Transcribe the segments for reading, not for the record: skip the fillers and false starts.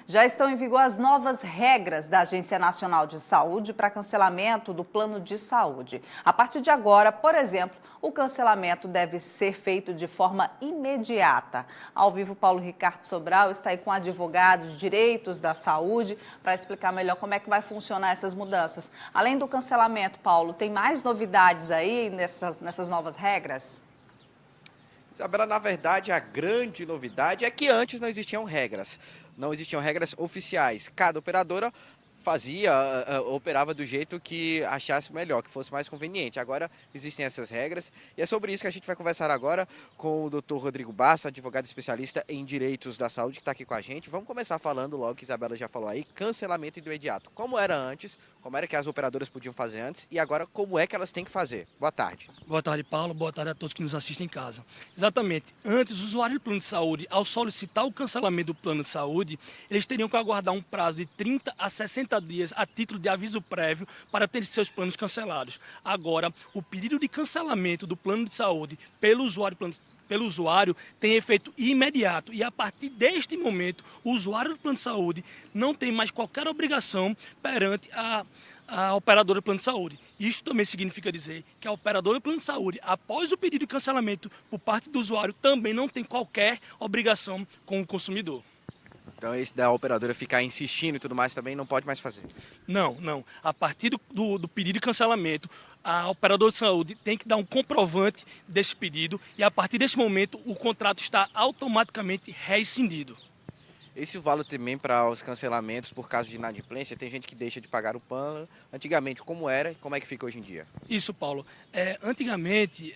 Já estão em vigor as novas regras da Agência Nacional de Saúde para cancelamento do plano de saúde. A partir de agora, por exemplo, o cancelamento deve ser feito de forma imediata. Ao vivo, Paulo Ricardo Sobral está aí com advogados de direitos da saúde para explicar melhor como é que vai funcionar essas mudanças. Além do cancelamento, Paulo, tem mais novidades aí nessas novas regras? Isabela, na verdade, a grande novidade é que antes não existiam regras. Não existiam regras oficiais. Cada operadora operava do jeito que achasse melhor, que fosse mais conveniente. Agora existem essas regras e é sobre isso que a gente vai conversar agora com o Dr. Rodrigo Basso, advogado especialista em direitos da saúde, que está aqui com a gente. Vamos começar falando logo, que a Isabela já falou aí, cancelamento imediato. Como era antes, como era que as operadoras podiam fazer antes e agora como é que elas têm que fazer. Boa tarde. Boa tarde, Paulo. Boa tarde a todos que nos assistem em casa. Exatamente. Antes, os usuários do plano de saúde, ao solicitar o cancelamento do plano de saúde, eles teriam que aguardar um prazo de 30 a 60 dias a título de aviso prévio para ter seus planos cancelados. Agora, o pedido de cancelamento do plano de saúde pelo usuário tem efeito imediato e a partir deste momento o usuário do plano de saúde não tem mais qualquer obrigação perante a operadora do plano de saúde. Isso também significa dizer que a operadora do plano de saúde, após o pedido de cancelamento por parte do usuário, também não tem qualquer obrigação com o consumidor. Então esse da operadora ficar insistindo e tudo mais também não pode mais fazer. Não. A partir do pedido de cancelamento, a operadora de saúde tem que dar um comprovante desse pedido e a partir desse momento o contrato está automaticamente rescindido. Esse vale também para os cancelamentos por causa de inadimplência? Tem gente que deixa de pagar o plano. Antigamente, como era e como é que fica hoje em dia? Isso, Paulo. Antigamente,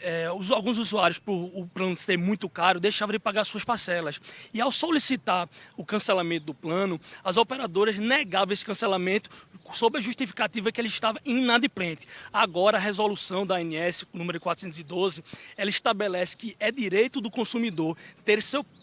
alguns usuários, por o plano ser muito caro, deixavam de pagar suas parcelas. E ao solicitar o cancelamento do plano, as operadoras negavam esse cancelamento sob a justificativa que ele estava inadimplente. Agora, a resolução da ANS, número 412, ela estabelece que é direito do consumidor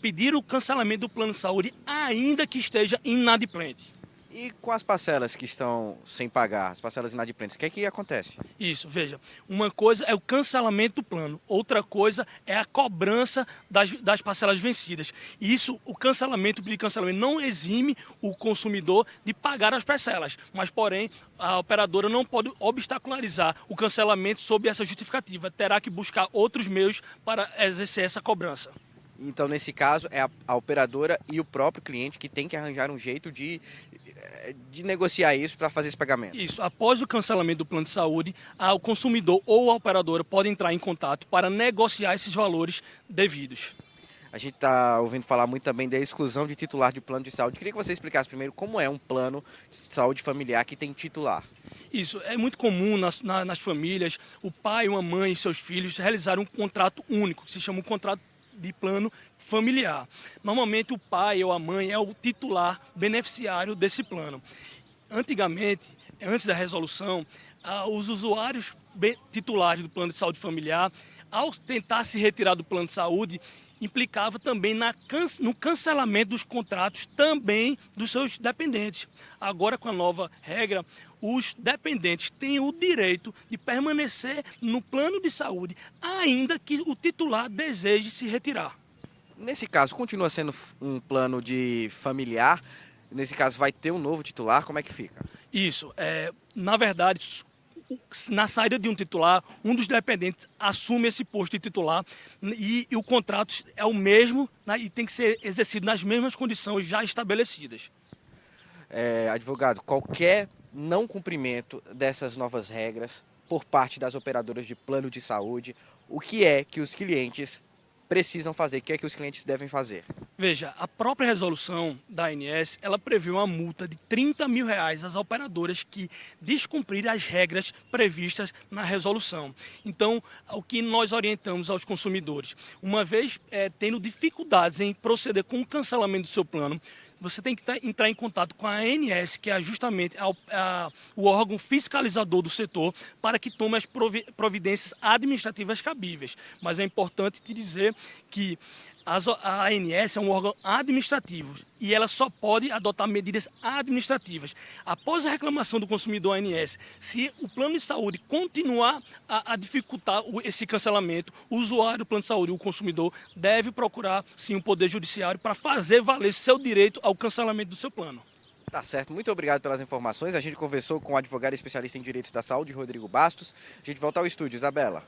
pedir o cancelamento do plano de saúde ainda que esteja inadimplente. E com as parcelas que estão sem pagar, as parcelas inadimplentes, o que é que acontece? Isso, veja, uma coisa é o cancelamento do plano, outra coisa é a cobrança das parcelas vencidas. Isso, o pedido de cancelamento não exime o consumidor de pagar as parcelas, mas porém a operadora não pode obstacularizar o cancelamento sob essa justificativa, terá que buscar outros meios para exercer essa cobrança. Então, nesse caso, é a operadora e o próprio cliente que tem que arranjar um jeito de negociar isso para fazer esse pagamento. Isso. Após o cancelamento do plano de saúde, o consumidor ou a operadora pode entrar em contato para negociar esses valores devidos. A gente está ouvindo falar muito também da exclusão de titular de plano de saúde. Queria que você explicasse primeiro como é um plano de saúde familiar que tem titular. Isso, é muito comum nas famílias, o pai, uma mãe e seus filhos realizarem um contrato único, que se chama um contrato de plano familiar. Normalmente o pai ou a mãe é o titular beneficiário desse plano. Antigamente, antes da resolução, os usuários titulares do plano de saúde familiar, ao tentar se retirar do plano de saúde, implicava também no cancelamento dos contratos também dos seus dependentes. Agora, com a nova regra, os dependentes têm o direito de permanecer no plano de saúde, ainda que o titular deseje se retirar. Nesse caso, continua sendo um plano de familiar? Nesse caso, vai ter um novo titular? Como é que fica? Isso. Na verdade, na saída de um titular, um dos dependentes assume esse posto de titular e o contrato é o mesmo, né, e tem que ser exercido nas mesmas condições já estabelecidas. Advogado, qualquer não cumprimento dessas novas regras por parte das operadoras de plano de saúde, o que é que os clientes precisam fazer, o que é que os clientes devem fazer? Veja, a própria resolução da ANS, ela prevê uma multa de R$30 mil às operadoras que descumprirem as regras previstas na resolução. Então, o que nós orientamos aos consumidores, uma vez tendo dificuldades em proceder com o cancelamento do seu plano, você tem que entrar em contato com a ANS, que é justamente o órgão fiscalizador do setor, para que tome as providências administrativas cabíveis. Mas é importante te dizer que A ANS é um órgão administrativo e ela só pode adotar medidas administrativas. Após a reclamação do consumidor à ANS, se o plano de saúde continuar a dificultar esse cancelamento, o usuário do plano de saúde, o consumidor, deve procurar sim o Poder Judiciário para fazer valer seu direito ao cancelamento do seu plano. Tá certo, muito obrigado pelas informações. A gente conversou com o advogado especialista em direitos da saúde, Rodrigo Bastos. A gente volta ao estúdio, Isabela.